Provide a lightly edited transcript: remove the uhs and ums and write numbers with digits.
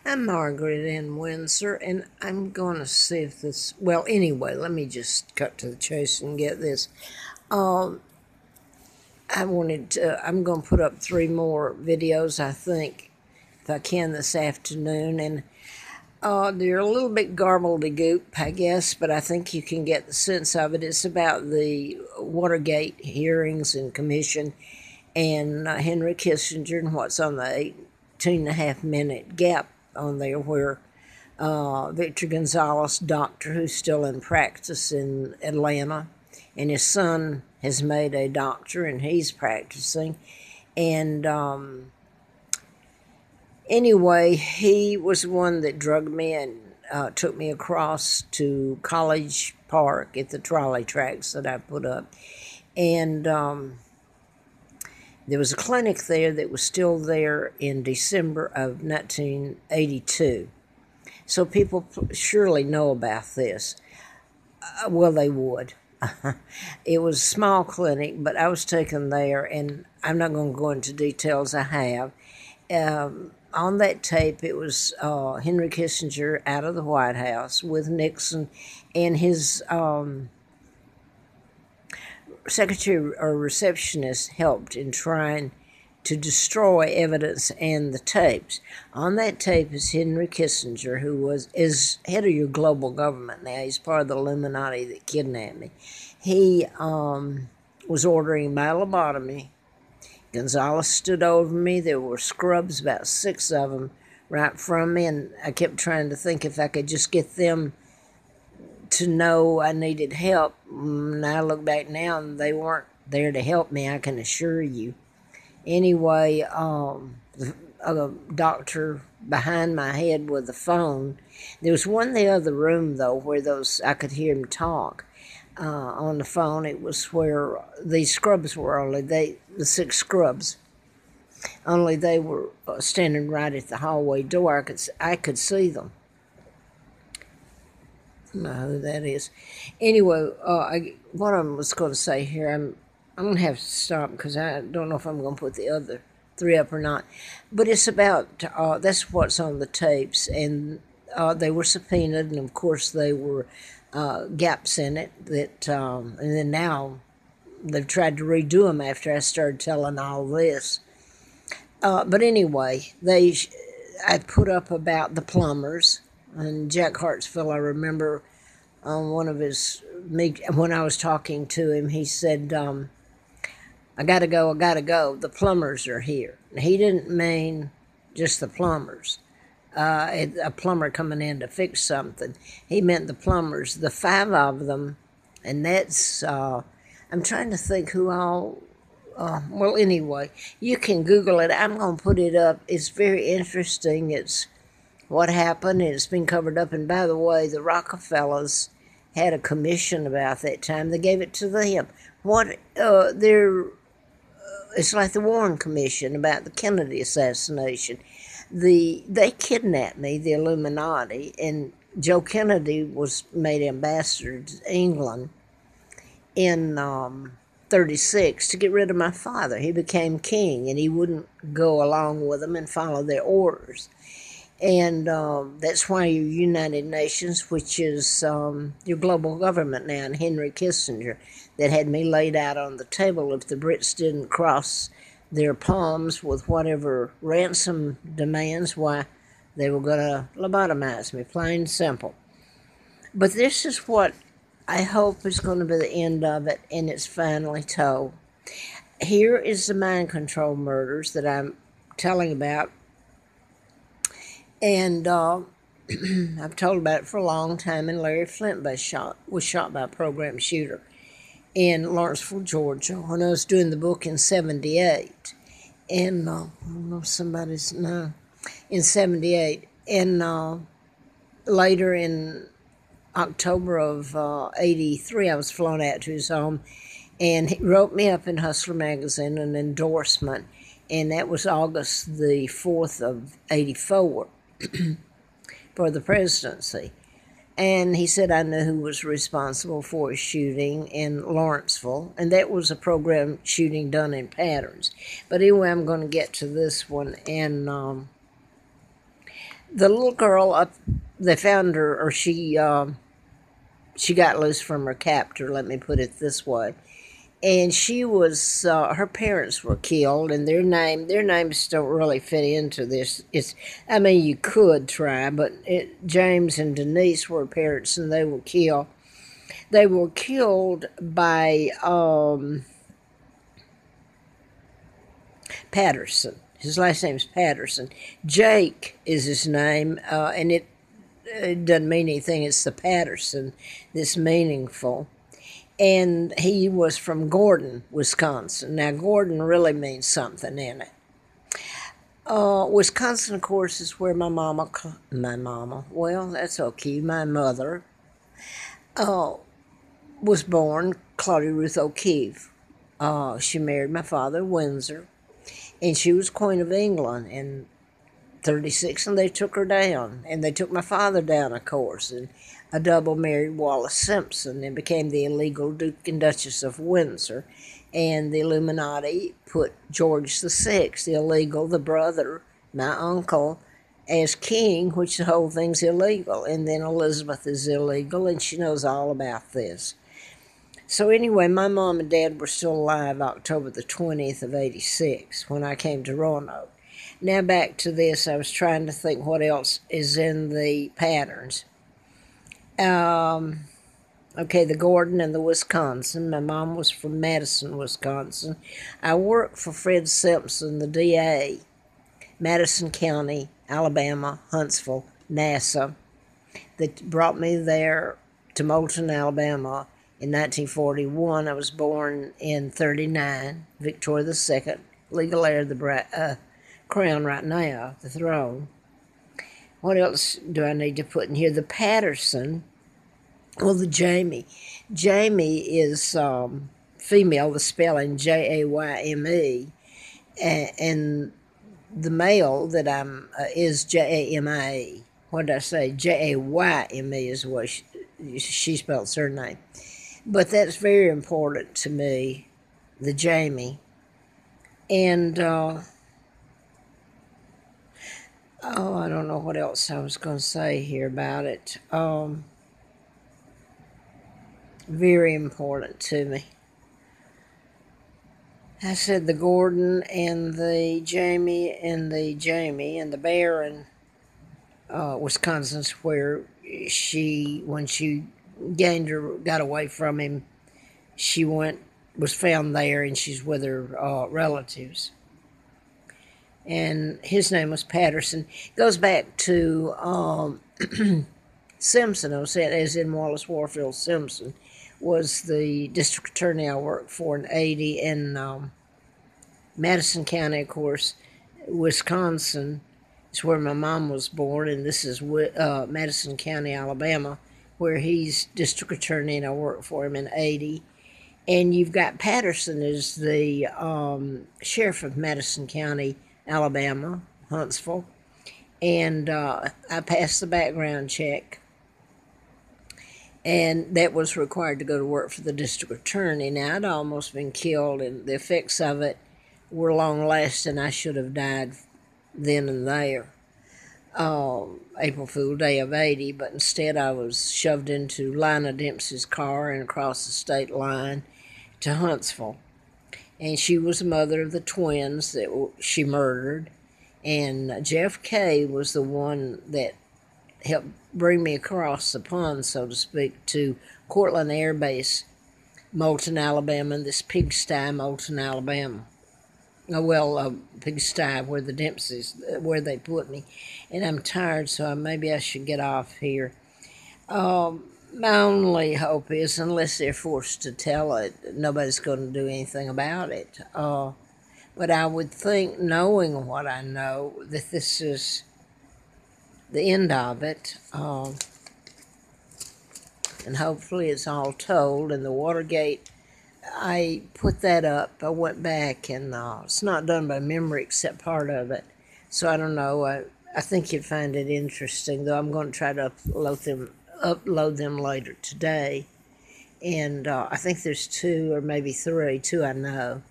I'm Margaret in Windsor, and I'm going to see if this. Well, anyway, let me just cut to the chase and get this. Um, I'm going to put up 3 more videos, I think, if I can this afternoon, and they're a little bit gobbledygook, I guess, but I think you can get the sense of it. It's about the Watergate hearings and commission, and Henry Kissinger, and what's on the 18.5 minute gap on there where Victor Gonzalez, doctor who's still in practice in Atlanta, and his son has made a doctor and he's practicing. And anyway, he was the one that drugged me and took me across to College Park at the trolley tracks that I put up. And there was a clinic there that was still there in December of 1982. So people surely know about this. Well, they would. It was a small clinic, but I was taken there, and I'm not going to go into details. I have. On that tape, it was Henry Kissinger out of the White House with Nixon, and his secretary or receptionist helped in trying to destroy evidence and the tapes. On that tape is Henry Kissinger, who is head of your global government now. He's part of the Illuminati that kidnapped me. He was ordering my lobotomy. Gonzalez stood over me. There were scrubs, about 6 of them, right from me, and I kept trying to think if I could just get them to know I needed help. And I look back now, and they weren't there to help me, I can assure you. Anyway, a doctor behind my head with the phone. There was one in the other room, though, where I could hear him talk on the phone. It was where these scrubs were, only the 6 scrubs. Only they were standing right at the hallway door. I could see them. I don't know who that is. Anyway, what I was going to say here, I'm going to have to stop because I don't know if I'm going to put the other 3 up or not. But it's about, that's what's on the tapes. And they were subpoenaed, and of course they were gaps in it. And then now they've tried to redo them after I started telling all this. But anyway, I put up about the plumbers. And Jack Hartsville, I remember on one of when I was talking to him, he said, I gotta go. The plumbers are here. He didn't mean just the plumbers, a plumber coming in to fix something. He meant the plumbers, the 5 of them, and that's, I'm trying to think who all, well, anyway, you can Google it. I'm going to put it up. It's very interesting. It's what happened. It's been covered up. And by the way, the Rockefellers had a commission about that time. They gave it to them. It's like the Warren Commission about the Kennedy assassination. They kidnapped me, the Illuminati, and Joe Kennedy was made ambassador to England in 1936 to get rid of my father. He became king, and he wouldn't go along with them and follow their orders. And that's why your United Nations, which is your global government now, and Henry Kissinger, that had me laid out on the table if the Brits didn't cross their palms with whatever ransom demands, why, they were going to lobotomize me, plain and simple. But this is what I hope is going to be the end of it, and it's finally told. Here is the mind control murders that I'm telling about. And I've told about it for a long time, and Larry Flint was shot by a program shooter in Lawrenceville, Georgia, when I was doing the book in 1978. And I don't know if somebody's, no, in 1978. And later in October of 1983, I was flown out to his home, and he wrote me up in Hustler magazine an endorsement, and that was August the 4th of 1984. For the presidency. And he said I knew who was responsible for his shooting in Lawrenceville, and that was a program shooting done in patterns. But anyway, I'm going to get to this one. And the little girl up, they found her, or she got loose from her captor. Let me put it this way. And she was her parents were killed, and their names don't really fit into this. It's I mean you could try, but James and Denise were parents, and they were killed. They were killed by Patterson. His last name's Patterson. Jake is his name, and it doesn't mean anything. It's the Patterson that's meaningful. And he was from Gordon, Wisconsin. Now, Gordon really means something in it. Wisconsin, of course, is where my mama, well, that's okay, my mother, was born, Claudia Ruth O'Keefe. She married my father, Windsor, and she was Queen of England in 36, and they took her down. And they took my father down, of course, and a double married Wallace Simpson and became the illegal Duke and Duchess of Windsor. And the Illuminati put George VI, the illegal, the brother, my uncle, as king, which the whole thing's illegal. And then Elizabeth is illegal, and she knows all about this. So anyway, my mom and dad were still alive October the 20th of 86 when I came to Roanoke. Now back to this, I was trying to think what else is in the patterns. Okay, the Gordon and the Wisconsin. My mom was from Madison, Wisconsin. I worked for Fred Simpson, the DA, Madison County, Alabama, Huntsville, NASA, that brought me there to Moulton, Alabama in 1941. I was born in 39, Victoria II, legal heir of the crown right now, the throne. What else do I need to put in here? The Patterson, well, the Jayme. Jayme is female, the spelling Jayme, and the male that I'm is Jama. What did I say? Jayme is the way she spells her name. But that's very important to me, the Jayme. And I don't know what else I was going to say here about it. Very important to me. I said the Gordon and the Jayme and the Barron, Wisconsin's where when she got away from him, she was found there, and she's with her relatives. And his name was Patterson. Goes back to Simpson. I was saying, as in Wallace Warfield Simpson was the district attorney I worked for in 80 in Madison County, of course. Wisconsin is where my mom was born, and this is Madison County, Alabama, where he's district attorney, and I worked for him in 80. And you've got Patterson as the sheriff of Madison County, Alabama, Huntsville. And I passed the background check. And that was required to go to work for the district attorney. Now, I'd almost been killed, and the effects of it were long-lasting. I should have died then and there, April Fool Day of 80, but instead I was shoved into Lina Dempsey's car and across the state line to Huntsville. And she was the mother of the twins that she murdered. And Jeff Kay was the one that helped bring me across the pond, so to speak, to Cortland Air Base, Moulton, Alabama, and this pigsty, Moulton, Alabama. Pigsty, where the Dempseys, where they put me. And I'm tired, so maybe I should get off here. My only hope is, unless they're forced to tell it, nobody's going to do anything about it. But I would think, knowing what I know, that this is the end of it. And hopefully it's all told. And the Watergate, I put that up. I went back, and it's not done by memory except part of it. So I don't know. I think you'd find it interesting, though I'm going to try to upload them later today. And I think there's 2 or maybe 3, 2 I know.